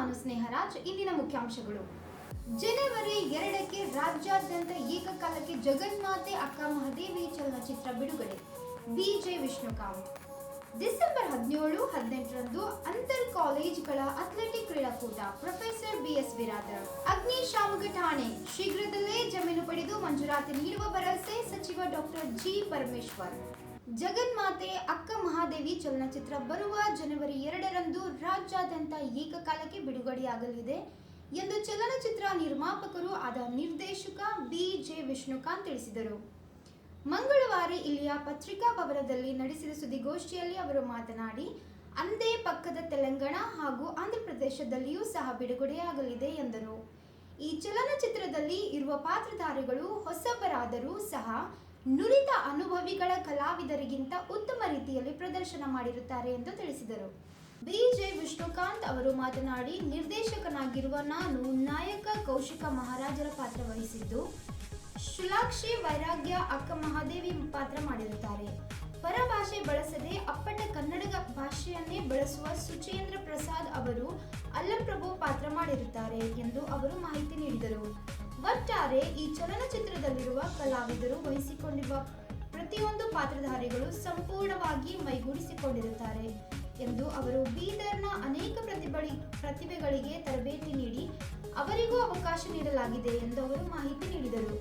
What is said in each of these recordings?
ನಾನು ಸ್ನೇಹರಾಜ್. ಇಂದಿನ ಮುಖ್ಯಾಂಶಗಳು. ಜನವರಿ 2ಕ್ಕೆ ರಾಜ್ಯಾದ್ಯಂತ ಏಕಕಾಲಕ್ಕೆ ಜಗನ್ಮಾತೆ ಅಕ್ಕ ಮಹಾದೇವಿ ಚಲನಚಿತ್ರ ಬಿಡುಗಡೆ. ಬಿಜೆ ವಿಷ್ಣುಕಾಂತ್. ಡಿಸೆಂಬರ್ 17-18ರಂದು ಅಂತರ್ ಕಾಲೇಜುಗಳ ಅಥ್ಲೆಟಿಕ್ ಕ್ರೀಡಾಕೂಟ. Professor BS Biradar. ಅಗ್ನಿಶಾಮಕ ಠಾಣೆ ಶೀಘ್ರದಲ್ಲೇ ಜಮೀನು ಪಡೆದು ಮಂಜೂರಾತಿ ನೀಡುವ ಭರವಸೆ ಸಚಿವ ಡಾಕ್ಟರ್ G. ಪರಮೇಶ್ವರ್. ಜಗನ್ಮಾತೆ ಅಕ್ಕ ಮಹಾದೇವಿ ಚಲನಚಿತ್ರ ಬರುವ ಜನವರಿ 2ರಂದು ರಾಜ್ಯಾದ್ಯಂತ ಏಕಕಾಲಕ್ಕೆ ಬಿಡುಗಡೆಯಾಗಲಿದೆ ಎಂದು ಚಲನಚಿತ್ರ ನಿರ್ಮಾಪಕರು ಆದ ನಿರ್ದೇಶಕ BJ ವಿಷ್ಣುಕಾಂತ್ ತಿಳಿಸಿದರು. ಮಂಗಳವಾರ ಇಲ್ಲಿಯ ಪತ್ರಿಕಾ ಭವನದಲ್ಲಿ ನಡೆಸಿದ ಸುದ್ದಿಗೋಷ್ಠಿಯಲ್ಲಿ ಅವರು ಮಾತನಾಡಿ, ಅಂದೇ ಪಕ್ಕದ ತೆಲಂಗಾಣ ಹಾಗೂ ಆಂಧ್ರಪ್ರದೇಶದಲ್ಲಿಯೂ ಸಹ ಬಿಡುಗಡೆಯಾಗಲಿದೆ ಎಂದರು. ಈ ಚಲನಚಿತ್ರದಲ್ಲಿ ಇರುವ ಪಾತ್ರಧಾರಿಗಳು ಹೊಸಬರಾದರೂ ಸಹ ನುರಿತ ಅನುಭವಿಗಳ ಕಲಾವಿದರಿಗಿಂತ ಉತ್ತಮ ರೀತಿಯಲ್ಲಿ ಪ್ರದರ್ಶನ ಮಾಡಿರುತ್ತಾರೆ ಎಂದು ತಿಳಿಸಿದರು. BJ ವಿಷ್ಣುಕಾಂತ್ ಅವರು ಮಾತನಾಡಿ, ನಿರ್ದೇಶಕನಾಗಿರುವ ನಾನು ನಾಯಕ ಕೌಶಿಕ ಮಹಾರಾಜರ ಪಾತ್ರ ವಹಿಸಿದ್ದು, ಶುಲಾಕ್ಷಿ ವೈರಾಗ್ಯ ಅಕ್ಕ ಮಹಾದೇವಿ ಪಾತ್ರ ಮಾಡಿರುತ್ತಾರೆ. ಪರಭಾಷೆ ಬಳಸದೆ ಅಪ್ಪಟ ಕನ್ನಡ ಭಾಷೆಯನ್ನೇ ಬಳಸುವ ಸುಚೇಂದ್ರ ಪ್ರಸಾದ್ ಅವರು ಅಲ್ಲಂಪ್ರಭು ಪಾತ್ರ ಮಾಡಿರುತ್ತಾರೆ ಎಂದು ಅವರು ಮಾಹಿತಿ ನೀಡಿದರು. ಒಟ್ಟಾರೆ ಈ ಚಲನಚಿತ್ರದಲ್ಲಿರುವ ಕಲಾವಿದರು ವಹಿಸಿಕೊಂಡಿರುವ ಪ್ರತಿಯೊಂದು ಪಾತ್ರಧಾರಿಗಳು ಸಂಪೂರ್ಣವಾಗಿ ಮೈಗೂಡಿಸಿಕೊಂಡಿರುತ್ತಾರೆ ಎಂದು ಅವರು ಬೀದರ್ನ ಅನೇಕ ಪ್ರತಿಭೆಗಳಿಗೆ ತರಬೇತಿ ನೀಡಿ ಅವರಿಗೂ ಅವಕಾಶ ನೀಡಲಾಗಿದೆ ಎಂದು ಅವರು ಮಾಹಿತಿ ನೀಡಿದರು.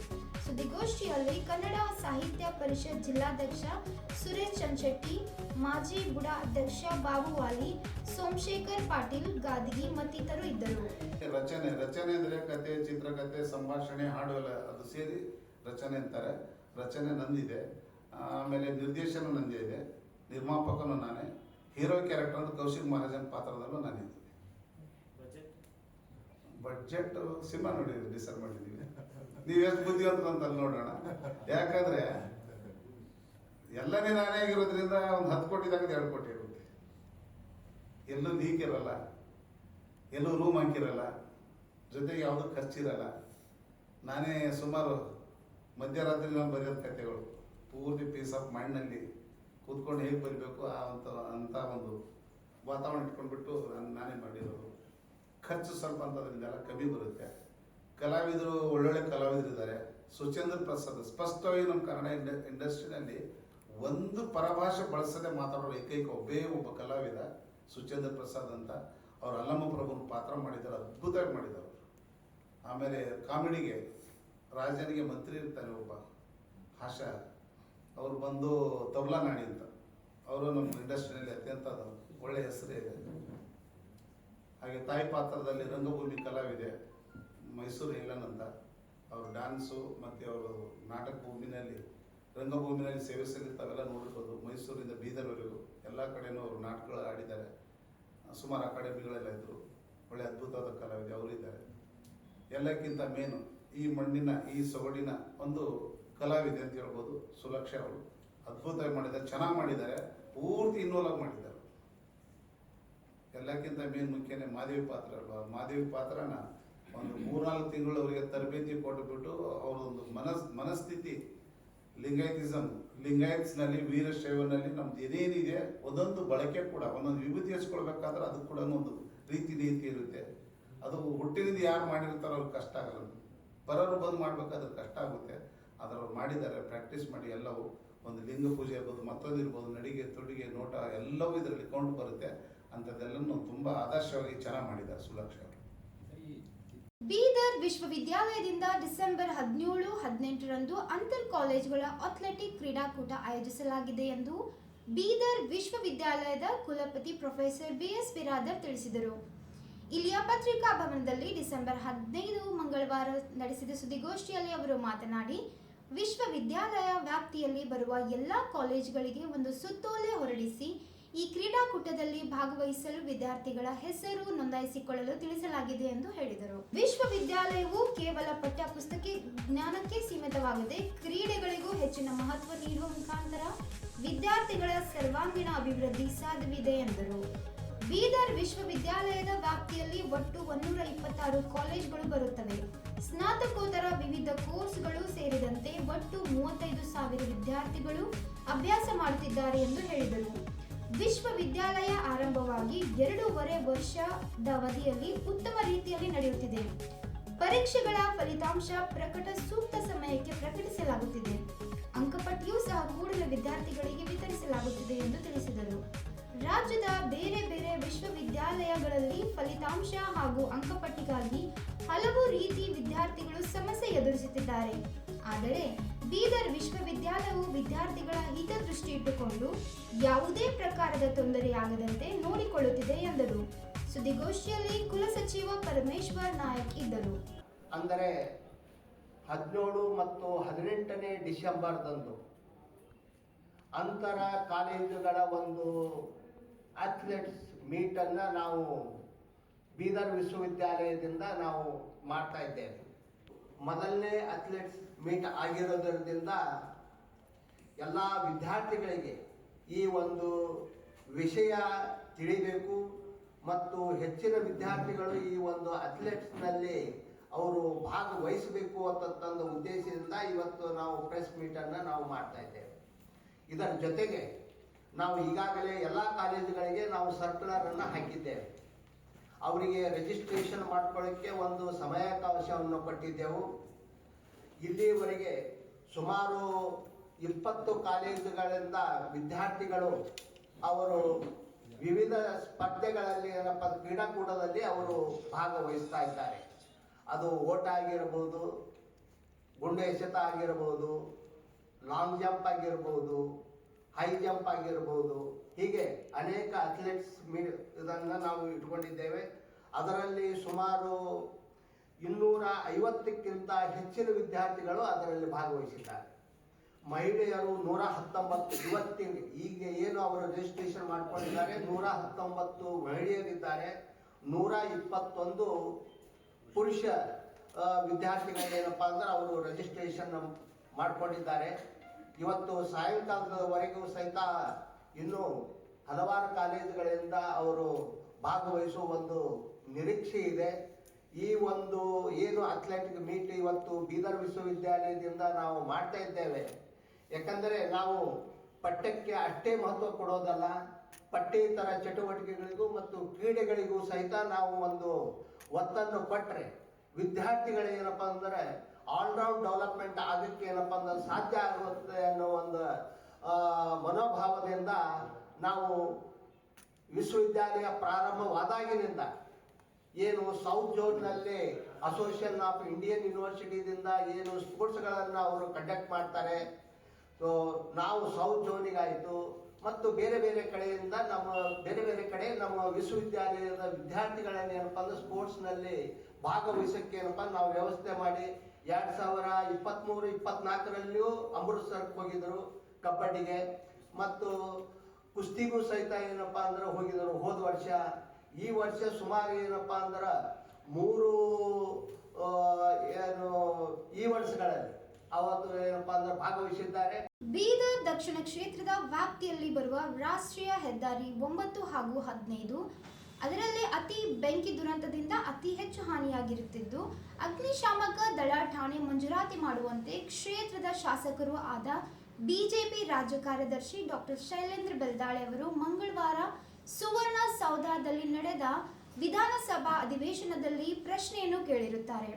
ಸುದ್ದಿಗೋಷ್ಠಿಯಲ್ಲಿ ಕನ್ನಡ ಸಾಹಿತ್ಯ ಪರಿಷತ್ ಜಿಲ್ಲಾಧ್ಯಕ್ಷ ಸುರೇಶ್ ಚಂಚೆಟ್ಟಿ, ಮಾಜಿ ಬುಡಾ ಅಧ್ಯಕ್ಷ ಬಾಬುವಾಲಿ, ಸೋಮಶೇಖರ್ ಪಾಟೀಲ್ ಗಾದಗಿ ಮತ್ತಿತರರು ಇದ್ದರು. ರಚನೆ ಅಂದ್ರೆ ಕತೆ, ಚಿತ್ರಕಥೆ, ಸಂಭಾಷಣೆ, ಹಾಡು ಎಲ್ಲ ಅದು ಸೇರಿ ರಚನೆ ಅಂತಾರೆ. ರಚನೆ ನಂದಿದೆ, ಆಮೇಲೆ ನಿರ್ದೇಶನ ನಂದೇ ಇದೆ, ನಿರ್ಮಾಪಕನು ನಾನೇ, ಹೀರೋ ಕ್ಯಾರೆಕ್ಟರ್ ಅಂತ ಕೌಶಿಕ್ ಮಹಾರಾಜನ್ ಪಾತ್ರದಲ್ಲೂ ನಾನಿದ್ದೀನಿ. ಬಡ್ಜೆಟ್ ಸಿನಿಮಾ ನೋಡಿ ಡಿಸೈಡ್ ಮಾಡಿದ್ದೀವಿ. ನೀವು ಎಷ್ಟು ಬುದ್ಧಿವಂತ ಅಂತ ನೋಡೋಣ. ಯಾಕಂದ್ರೆ ಎಲ್ಲನೇ ನಾನೇ ಆಗಿರೋದ್ರಿಂದ ಒಂದು 10 ಕೋಟಿ ತಗದು 2 ಕೋಟಿ ಇರುತ್ತೆ. ಎಲ್ಲೂ ಲೀಕ್ ಇರಲ್ಲ, ಎಲ್ಲೂ ರೂಮ್ ಹಾಕಿರಲ್ಲ, ಜೊತೆಗೆ ಯಾವುದೂ ಖರ್ಚಿರಲ್ಲ. ನಾನೇ ಸುಮಾರು ಮಧ್ಯರಾತ್ರಿ ನಾನು ಬರೆಯೋದು ಕಥೆಗಳು ಪೂರ್ತಿ ಪೀಸ್ ಆಫ್ ಮೈಂಡ್ನಲ್ಲಿ ಕೂತ್ಕೊಂಡು ಹೇಗೆ ಬರೀಬೇಕು ಅಂತ ಒಂದು ವಾತಾವರಣ ಇಟ್ಕೊಂಡ್ಬಿಟ್ಟು ನಾನೇ ಮಾಡಿರೋದು. ಖರ್ಚು ಸ್ವಲ್ಪ ಅಂತದ್ರಿಂದೆಲ್ಲ ಕಮ್ಮಿ ಬರುತ್ತೆ. ಕಲಾವಿದರು ಒಳ್ಳೊಳ್ಳೆ ಕಲಾವಿದರಿದ್ದಾರೆ. ಸುಚೇಂದ್ರ ಪ್ರಸಾದ್ ಸ್ಪಷ್ಟವಾಗಿ ನಮ್ಮ ಕನ್ನಡ ಇಂಡಸ್ಟ್ರಿನಲ್ಲಿ ಒಂದು ಪರಭಾಷೆ ಬಳಸದೆ ಮಾತಾಡೋ ಏಕೈಕ ಒಬ್ಬ ಕಲಾವಿದ ಸುಚೇಂದ್ರ ಪ್ರಸಾದ್ ಅಂತ. ಅವರು ಅಲ್ಲಮ್ಮ ಪ್ರಭುನ ಪಾತ್ರ ಮಾಡಿದ್ದಾರೆ, ಅದ್ಭುತವಾಗಿ ಮಾಡಿದ್ದಾರೆ. ಆಮೇಲೆ ಕಾಮಿಡಿಗೆ ರಾಜನಿಗೆ ಮಂತ್ರಿ ಇರ್ತಾರೆ ಒಬ್ಬ ಆಶಾ, ಅವರು ಬಂದು ತಬ್ಲಾ ನಾಡಿ ಅಂತ. ಅವರು ನಮ್ಮ ಇಂಡಸ್ಟ್ರಿಯಲ್ಲಿ ಅತ್ಯಂತ ಒಳ್ಳೆಯ ಹೆಸರೇ ಇದೆ. ಹಾಗೆ ತಾಯಿ ಪಾತ್ರದಲ್ಲಿ ರಂಗಭೂಮಿ ಕಲಾವಿದೆ ಮೈಸೂರು ಹೇಲನ್ ಅಂತ. ಅವರು ಡ್ಯಾನ್ಸು ಮತ್ತು ಅವರು ನಾಟಕ ಭೂಮಿನಲ್ಲಿ ರಂಗಭೂಮಿನಲ್ಲಿ ಸೇವೆ ಸಲ್ಲಿರ್ತಾವೆಲ್ಲ ನೋಡಿರ್ಬೋದು. ಮೈಸೂರಿಂದ ಬೀದರ್ವರೆಗೂ ಎಲ್ಲ ಕಡೆಯೂ ಅವರು ನಾಟಕಗಳು ಆಡಿದ್ದಾರೆ. ಸುಮಾರು ಅಕಾಡೆಮಿಗಳೆಲ್ಲ ಇದ್ದರು. ಒಳ್ಳೆ ಅದ್ಭುತವಾದ ಕಲಾವಿದೆ ಅವರು ಇದ್ದಾರೆ. ಎಲ್ಲಕ್ಕಿಂತ ಮೇನು ಈ ಮಣ್ಣಿನ ಈ ಸೊಗಡಿನ ಒಂದು ಕಲಾವಿದೆ ಅಂತ ಹೇಳ್ಬೋದು ಸುಲಕ್ಷೆ. ಅವರು ಅದ್ಭುತವಾಗಿ ಮಾಡಿದ್ದಾರೆ, ಚೆನ್ನಾಗಿ ಮಾಡಿದ್ದಾರೆ, ಪೂರ್ತಿ ಇನ್ವಾಲ್ವ್ ಆಗಿ ಮಾಡಿದ್ದಾರೆ. ಎಲ್ಲಕ್ಕಿಂತ ಮೇನ್ ಮುಖ್ಯನೇ ಮಾದೇವಿ ಪಾತ್ರ ಅಲ್ವಾ. ಮಾದೇವಿ ಪಾತ್ರನ ಒಂದು 3-4 ತಿಂಗಳು ಅವರಿಗೆ ತರಬೇತಿ ಕೊಟ್ಟುಬಿಟ್ಟು ಅವರೊಂದು ಮನಸ್ಥಿತಿ ಲಿಂಗಾಯತ್ಸ್ನಲ್ಲಿ ವೀರಶೈವನಲ್ಲಿ ನಮ್ದು ಏನೇನಿದೆ ಒಂದೊಂದು ಬಳಕೆ ಕೂಡ ಒಂದೊಂದು ವಿಭೂತಿ ಹಚ್ಕೊಳ್ಬೇಕಾದ್ರೆ ಅದು ಕೂಡ ಒಂದು ರೀತಿ ನೀತಿ ಇರುತ್ತೆ. ಅದು ಹುಟ್ಟಿನಿಂದ ಯಾರು ಮಾಡಿರ್ತಾರೋ ಅವ್ರಿಗೆ ಕಷ್ಟ ಆಗಲ್ಲ. ಬರೋರು ಬಂದು ಮಾಡ್ಬೇಕಾದ್ರೆ ಕಷ್ಟ ಆಗುತ್ತೆ. ಆದರೆ ಅವ್ರು ಮಾಡಿದ್ದಾರೆ, ಪ್ರಾಕ್ಟೀಸ್ ಮಾಡಿ. ಎಲ್ಲವೂ ಒಂದು ಲಿಂಗ ಪೂಜೆ ಇರ್ಬೋದು, ಮತ್ತೊಂದು ಇರ್ಬೋದು, ನಡಿಗೆ ತೊಡಿಗೆ ನೋಟ ಎಲ್ಲವೂ ಇದರಲ್ಲಿ ಕೌಂಟ್ ಬರುತ್ತೆ. ಅಂಥದ್ದೆಲ್ಲನೂ ತುಂಬ ಆದರ್ಶವಾಗಿ ಚೆನ್ನಾಗಿ ಮಾಡಿದ್ದಾರೆ ಸುಲಕ್ಷ ಅವರು. ಬೀದರ್ ವಿಶ್ವವಿದ್ಯಾಲಯದಿಂದ ಡಿಸೆಂಬರ್ 17-18ರಂದು ಅಂತರ್ ಕಾಲೇಜುಗಳ ಅಥ್ಲೆಟಿಕ್ ಕ್ರೀಡಾಕೂಟ ಆಯೋಜಿಸಲಾಗಿದೆ ಎಂದು ಬೀದರ್ ವಿಶ್ವವಿದ್ಯಾಲಯದ ಕುಲಪತಿ ಪ್ರೊಫೆಸರ್ BS ಬಿರಾದರ್ ತಿಳಿಸಿದರು. ಇಲ್ಲಿಯ ಪತ್ರಿಕಾ ಭವನದಲ್ಲಿ ಡಿಸೆಂಬರ್ 15 ಮಂಗಳವಾರ ನಡೆಸಿದ ಸುದ್ದಿಗೋಷ್ಠಿಯಲ್ಲಿ ಅವರು ಮಾತನಾಡಿ, ವಿಶ್ವವಿದ್ಯಾಲಯ ವ್ಯಾಪ್ತಿಯಲ್ಲಿ ಬರುವ ಎಲ್ಲ ಕಾಲೇಜುಗಳಿಗೆ ಒಂದು ಸುತ್ತೋಲೆ ಹೊರಡಿಸಿ ಈ ಕ್ರೀಡಾಕೂಟದಲ್ಲಿ ಭಾಗವಹಿಸಲು ವಿದ್ಯಾರ್ಥಿಗಳ ಹೆಸರು ನೋಂದಾಯಿಸಿಕೊಳ್ಳಲು ತಿಳಿಸಲಾಗಿದೆ ಎಂದು ಹೇಳಿದರು. ವಿಶ್ವವಿದ್ಯಾಲಯವು ಕೇವಲ ಪಠ್ಯಪುಸ್ತಕ ಜ್ಞಾನಕ್ಕೆ ಸೀಮಿತವಾಗದೆ ಕ್ರೀಡೆಗಳಿಗೂ ಹೆಚ್ಚಿನ ಮಹತ್ವ ನೀಡುವ ಮುಖಾಂತರ ವಿದ್ಯಾರ್ಥಿಗಳ ಸರ್ವಾಂಗೀಣ ಅಭಿವೃದ್ಧಿ ಸಾಧ್ಯವಿದೆ ಎಂದರು. ಬೀದರ್ ವಿಶ್ವವಿದ್ಯಾಲಯದ ವ್ಯಾಪ್ತಿಯಲ್ಲಿ ಒಟ್ಟು 126 ಕಾಲೇಜುಗಳು ಬರುತ್ತವೆ. ಸ್ನಾತಕೋತ್ತರ ವಿವಿಧ ಕೋರ್ಸ್ಗಳು ಸೇರಿದಂತೆ ಒಟ್ಟು 35,000 ವಿದ್ಯಾರ್ಥಿಗಳು ಅಭ್ಯಾಸ ಮಾಡುತ್ತಿದ್ದಾರೆ ಎಂದು ಹೇಳಿದರು. ವಿಶ್ವವಿದ್ಯಾಲಯ ಆರಂಭವಾಗಿ 2.5 ವರ್ಷದ ಅವಧಿಯಲ್ಲಿ ಉತ್ತಮ ರೀತಿಯಲ್ಲಿ ನಡೆಯುತ್ತಿದೆ. ಪರೀಕ್ಷೆಗಳ ಫಲಿತಾಂಶ ಸೂಕ್ತ ಸಮಯಕ್ಕೆ ಪ್ರಕಟಿಸಲಾಗುತ್ತಿದೆ. ಅಂಕಪಟ್ಟಿಯೂ ಸಹ ಕೂಡಲೇ ವಿದ್ಯಾರ್ಥಿಗಳಿಗೆ ವಿತರಿಸಲಾಗುತ್ತಿದೆ ಎಂದು ತಿಳಿಸಿದರು. ರಾಜ್ಯದ ಬೇರೆ ಬೇರೆ ವಿಶ್ವವಿದ್ಯಾಲಯಗಳಲ್ಲಿ ಫಲಿತಾಂಶ ಹಾಗೂ ಅಂಕಪಟ್ಟಿಗಾಗಿ ಹಲವು ರೀತಿ ವಿದ್ಯಾರ್ಥಿಗಳು ಸಮಸ್ಯೆ ಎದುರಿಸುತ್ತಿದ್ದಾರೆ. ಆದರೆ ಬೀದರ್ ವಿಶ್ವವಿದ್ಯಾಲಯವು ವಿದ್ಯಾರ್ಥಿಗಳ ಹಿತದೃಷ್ಟಿ ಇಟ್ಟುಕೊಂಡು ಯಾವುದೇ ಪ್ರಕಾರದ ತೊಂದರೆಯಾಗದಂತೆ ನೋಡಿಕೊಳ್ಳುತ್ತಿದೆ ಎಂದರು. ಸುದ್ದಿಗೋಷ್ಠಿಯಲ್ಲಿ ಕುಲಸಚಿವ ಪರಮೇಶ್ವರ್ ನಾಯಕ್ ಇದ್ದರು. ಅಂದರೆ 17 ಮತ್ತು 18ನೇ ಡಿಸೆಂಬರ್ದಂದು ಅಂತರ ಕಾಲೇಜುಗಳ ಒಂದು ಅಥ್ಲೆಟ್ಸ್ ಮೀಟನ್ನು ನಾವು ಬೀದರ್ ವಿಶ್ವವಿದ್ಯಾಲಯದಿಂದ ನಾವು ಮಾಡ್ತಾ ಇದ್ದೇವೆ. ಮೊದಲನೇ ಅಥ್ಲೆಟ್ಸ್ ಮೀಟ್ ಆಗಿರೋದ್ರಿಂದ ಎಲ್ಲ ವಿದ್ಯಾರ್ಥಿಗಳಿಗೆ ಈ ಒಂದು ವಿಷಯ ತಿಳಿಬೇಕು ಮತ್ತು ಹೆಚ್ಚಿನ ವಿದ್ಯಾರ್ಥಿಗಳು ಈ ಒಂದು ಅಥ್ಲೆಟ್ಸ್ನಲ್ಲಿ ಅವರು ಭಾಗವಹಿಸಬೇಕು ಅಂತಂದ ಉದ್ದೇಶದಿಂದ ಇವತ್ತು ನಾವು ಪ್ರೆಸ್ ಮೀಟನ್ನು ನಾವು ಮಾಡ್ತಾ ಇದ್ದೇವೆ. ಇದರ ಜೊತೆಗೆ ನಾವು ಈಗಾಗಲೇ ಎಲ್ಲ ಕಾಲೇಜುಗಳಿಗೆ ನಾವು ಸರ್ಕ್ಯುಲರನ್ನು ಹಾಕಿದ್ದೇವೆ. ಅವರಿಗೆ ರಿಜಿಸ್ಟ್ರೇಷನ್ ಮಾಡ್ಕೊಳ್ಳೋಕ್ಕೆ ಒಂದು ಸಮಯಾವಕಾಶವನ್ನು ಕೊಟ್ಟಿದ್ದೆವು. ಇಲ್ಲಿಯವರೆಗೆ ಸುಮಾರು 20 ಕಾಲೇಜುಗಳಿಂದ ವಿದ್ಯಾರ್ಥಿಗಳು ಅವರು ವಿವಿಧ ಸ್ಪರ್ಧೆಗಳಲ್ಲಿ ಕ್ರೀಡಾಕೂಟದಲ್ಲಿ ಅವರು ಭಾಗವಹಿಸ್ತಾ ಇದ್ದಾರೆ. ಅದು ಓಟ ಆಗಿರ್ಬೋದು, ಗುಂಡು ಎಸೆತ ಆಗಿರ್ಬೋದು, ಲಾಂಗ್ ಜಂಪ್ ಆಗಿರ್ಬೋದು, ಹೈ ಜಂಪ್ ಆಗಿರ್ಬೋದು, ಹೀಗೆ ಅನೇಕ ಅಥ್ಲೆಟ್ಸ್ ಇದನ್ನು ನಾವು ಇಟ್ಕೊಂಡಿದ್ದೇವೆ. ಅದರಲ್ಲಿ ಸುಮಾರು 250ಕ್ಕಿಂತ ಹೆಚ್ಚಿನ ವಿದ್ಯಾರ್ಥಿಗಳು ಅದರಲ್ಲಿ ಭಾಗವಹಿಸಿದ್ದಾರೆ. ಮಹಿಳೆಯರು 119 ಇವತ್ತಿಗೆ ಈಗ ಏನು ಅವರು ರಿಜಿಸ್ಟ್ರೇಷನ್ ಮಾಡ್ಕೊಂಡಿದ್ದಾರೆ 119 ಮಹಿಳೆಯರಿದ್ದಾರೆ. 121 ಪುರುಷ ವಿದ್ಯಾರ್ಥಿಗಳೇನಪ್ಪ ಅಂದ್ರೆ ಅವರು ರಿಜಿಸ್ಟ್ರೇಷನ್ ಮಾಡ್ಕೊಂಡಿದ್ದಾರೆ. ಇವತ್ತು ಸಾಯಂಕಾಲದವರೆಗೂ ಸಹಿತ ಇನ್ನೂ ಹಲವಾರು ಕಾಲೇಜುಗಳಿಂದ ಅವರು ಭಾಗವಹಿಸುವ ಒಂದು ನಿರೀಕ್ಷೆ ಇದೆ. ಈ ಒಂದು ಏನು ಅಥ್ಲೆಟಿಕ್ ಮೀಟ್ ಇವತ್ತು ಬೀದರ್ ವಿಶ್ವವಿದ್ಯಾಲಯದಿಂದ ನಾವು ಮಾಡ್ತಾ ಇದ್ದೇವೆ. ಯಾಕಂದರೆ ನಾವು ಪಠ್ಯಕ್ಕೆ ಅಷ್ಟೇ ಮಹತ್ವ ಕೊಡೋದಲ್ಲ, ಪಠ್ಯೇತರ ಚಟುವಟಿಕೆಗಳಿಗೂ ಮತ್ತು ಕ್ರೀಡೆಗಳಿಗೂ ಸಹಿತ ನಾವು ಒಂದು ಒತ್ತನ್ನು ಕೊಟ್ಟರೆ ವಿದ್ಯಾರ್ಥಿಗಳೇನಪ್ಪ ಅಂದರೆ ಆಲ್ರೌಂಡ್ ಡೆವಲಪ್ಮೆಂಟ್ ಆಗಕ್ಕೆ ಏನಪ್ಪ ಅಂದ್ರೆ ಸಾಧ್ಯ ಆಗುತ್ತೆ ಅನ್ನೋ ಒಂದು ಮನೋಭಾವದಿಂದ ನಾವು ವಿಶ್ವವಿದ್ಯಾಲಯ ಪ್ರಾರಂಭವಾದಾಗಿನಿಂದ ಏನು ಸೌತ್ ಝೋನ್ನಲ್ಲಿ ಅಸೋಸಿಯೇಷನ್ ಆಫ್ ಇಂಡಿಯನ್ ಯೂನಿವರ್ಸಿಟಿದಿಂದ ಏನು ಸ್ಪೋರ್ಟ್ಸ್ಗಳನ್ನು ಅವರು ಕಂಡಕ್ಟ್ ಮಾಡ್ತಾರೆ. ಸೊ ನಾವು ಸೌತ್ ಝೋನಿಗಾಯಿತು ಮತ್ತು ಬೇರೆ ಬೇರೆ ಕಡೆಯಿಂದ ಬೇರೆ ಬೇರೆ ಕಡೆ ನಮ್ಮ ವಿಶ್ವವಿದ್ಯಾಲಯದ ವಿದ್ಯಾರ್ಥಿಗಳನ್ನ ಏನಪ್ಪ ಅಂದ್ರೆ ಸ್ಪೋರ್ಟ್ಸ್ನಲ್ಲಿ ಭಾಗವಹಿಸೋಕ್ಕೆ ಏನಪ್ಪ ನಾವು ವ್ಯವಸ್ಥೆ ಮಾಡಿ 2023-24ರಲ್ಲಿಯೂ ಅಮೃತ್ಸರ್ಗೆ ಹೋಗಿದ್ರು ಕಬಡ್ಡಿಗೆ ಮತ್ತು ಕುಸ್ತಿಗೂ ಸಹಿತ ಏನಪ್ಪ ಅಂದ್ರೆ ಹೋಗಿದ್ರು ಹೋದ ವರ್ಷ. ಈ ವರ್ಷ ಸುಮಾರು ಏನಪ್ಪ ಅಂದ್ರೆ 3 ಈವೆಂಟ್ಸ್ಗಳಲ್ಲಿ ಅವತ್ತು ಏನಪ್ಪ ಅಂದ್ರೆ ಭಾಗವಹಿಸಿದ್ದಾರೆ. ಬೀದರ್ ದಕ್ಷಿಣ ಕ್ಷೇತ್ರದ ವ್ಯಾಪ್ತಿಯಲ್ಲಿ ಬರುವ ರಾಷ್ಟ್ರೀಯ ಹೆದ್ದಾರಿ 9 ಹಾಗೂ 15 ಅದರಲ್ಲಿ ಅತಿ ಬೆಂಕಿ ದುರಂತದಿಂದ ಅತಿ ಹೆಚ್ಚು ಹಾನಿಯಾಗಿರುತ್ತಿದ್ದು ಅಗ್ನಿಶಾಮಕ ದಳ ಠಾಣೆ ಮಂಜೂರಾತಿ ಮಾಡುವಂತೆ ಕ್ಷೇತ್ರದ ಶಾಸಕರು ಆದ ಬಿಜೆಪಿ ರಾಜ್ಯ ಕಾರ್ಯದರ್ಶಿ ಡಾಕ್ಟರ್ ಶೈಲೇಂದ್ರ ಬೆಲ್ದಾಳೆ ಅವರು ಮಂಗಳವಾರ ಸುವರ್ಣ ಸೌಧದಲ್ಲಿ ನಡೆದ ವಿಧಾನಸಭಾ ಅಧಿವೇಶನದಲ್ಲಿ ಪ್ರಶ್ನೆಯನ್ನು ಕೇಳಿರುತ್ತಾರೆ.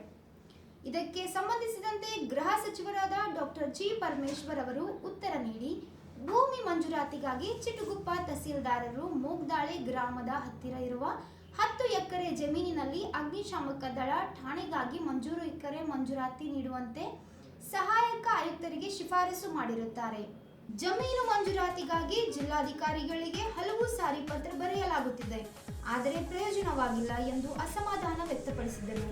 ಇದಕ್ಕೆ ಸಂಬಂಧಿಸಿದಂತೆ ಗೃಹ ಸಚಿವರಾದ ಡಾಕ್ಟರ್ ಜಿ ಪರಮೇಶ್ವರ್ ಅವರು ಉತ್ತರ ನೀಡಿ ಭೂಮಿ ಮಂಜೂರಾತಿಗಾಗಿ ಚಿಟುಗುಪ್ಪ ತಹಸೀಲ್ದಾರರು ಮೂಗ್ದಾಳೆ ಗ್ರಾಮದ ಹತ್ತಿರ ಇರುವ 10 ಎಕರೆ ಜಮೀನಿನಲ್ಲಿ ಅಗ್ನಿಶಾಮಕ ದಳ ಠಾಣೆಗಾಗಿ 100 ಎಕರೆ ಮಂಜೂರಾತಿ ನೀಡುವಂತೆ ಸಹಾಯಕ ಆಯುಕ್ತರಿಗೆ ಶಿಫಾರಸು ಮಾಡಿರುತ್ತಾರೆ. ಜಮೀನು ಮಂಜೂರಾತಿಗಾಗಿ ಜಿಲ್ಲಾಧಿಕಾರಿಗಳಿಗೆ ಹಲವು ಸಾರಿ ಪತ್ರ ಬರೆಯಲಾಗುತ್ತಿದೆ, ಆದರೆ ಪ್ರಯೋಜನವಾಗಿಲ್ಲ ಎಂದು ಅಸಮಾಧಾನ ವ್ಯಕ್ತಪಡಿಸಿದರು.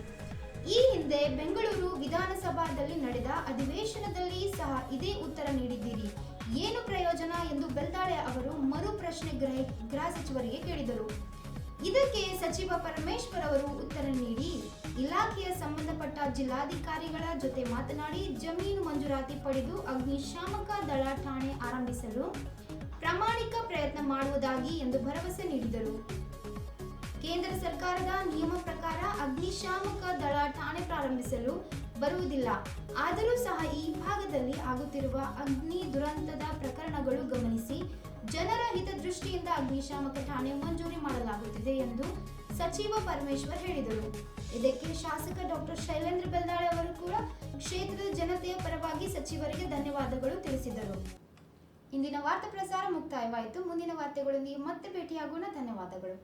ಈ ಹಿಂದೆ ಬೆಂಗಳೂರು ವಿಧಾನಸಭಾದಲ್ಲಿ ನಡೆದ ಅಧಿವೇಶನದಲ್ಲಿ ಸಹ ಇದೇ ಉತ್ತರ ನೀಡಿದ್ದೀರಿ, ಏನು ಪ್ರಯೋಜನ ಎಂದು ಬೆಲ್ದಾಳೆ ಅವರು ಮರು ಪ್ರಶ್ನೆ ಗೃಹ ಸಚಿವರಿಗೆ ಕೇಳಿದರು. ಇದಕ್ಕೆ ಸಚಿವ ಪರಮೇಶ್ವರ್ ಅವರು ಉತ್ತರ ನೀಡಿ ಇಲಾಖೆಯ ಸಂಬಂಧಪಟ್ಟ ಜಿಲ್ಲಾಧಿಕಾರಿಗಳ ಜೊತೆ ಮಾತನಾಡಿ ಜಮೀನು ಮಂಜೂರಾತಿ ಪಡೆದು ಅಗ್ನಿಶಾಮಕ ದಳ ಠಾಣೆ ಆರಂಭಿಸಲು ಪ್ರಾಮಾಣಿಕ ಪ್ರಯತ್ನ ಮಾಡುವುದಾಗಿ ಎಂದು ಭರವಸೆ ನೀಡಿದರು. ಕೇಂದ್ರ ಸರ್ಕಾರದ ನಿಯಮ ಪ್ರಕಾರ ಅಗ್ನಿಶಾಮಕ ದಳ ಠಾಣೆ ಪ್ರಾರಂಭಿಸಲು ಬರುವುದಿಲ್ಲ. ಆದರೂ ಸಹ ಈ ಭಾಗದಲ್ಲಿ ಆಗುತ್ತಿರುವ ಅಗ್ನಿ ದುರಂತದ ಪ್ರಕರಣಗಳು ಗಮನಿಸಿ ಜನರ ಹಿತದೃಷ್ಟಿ ದೃಷ್ಟಿಯಿಂದ ಅಗ್ನಿಶಾಮಕ ಠಾಣೆ ಮಂಜೂರಿ ಮಾಡಲಾಗುತ್ತಿದೆ ಎಂದು ಸಚಿವ ಪರಮೇಶ್ವರ್ ಹೇಳಿದರು. ಇದಕ್ಕೆ ಶಾಸಕ ಡಾಕ್ಟರ್ ಶೈಲೇಂದ್ರ ಬೆಲ್ದಾಳೆ ಅವರು ಕೂಡ ಕ್ಷೇತ್ರದ ಜನತೆಯ ಪರವಾಗಿ ಸಚಿವರಿಗೆ ಧನ್ಯವಾದಗಳು ತಿಳಿಸಿದರು. ಇಂದಿನ ವಾರ್ತಾ ಪ್ರಸಾರ ಮುಕ್ತಾಯವಾಯಿತು. ಮುಂದಿನ ವಾರ್ತೆಗಳೊಂದಿಗೆ ಮತ್ತೆ ಭೇಟಿಯಾಗೋಣ. ಧನ್ಯವಾದಗಳು.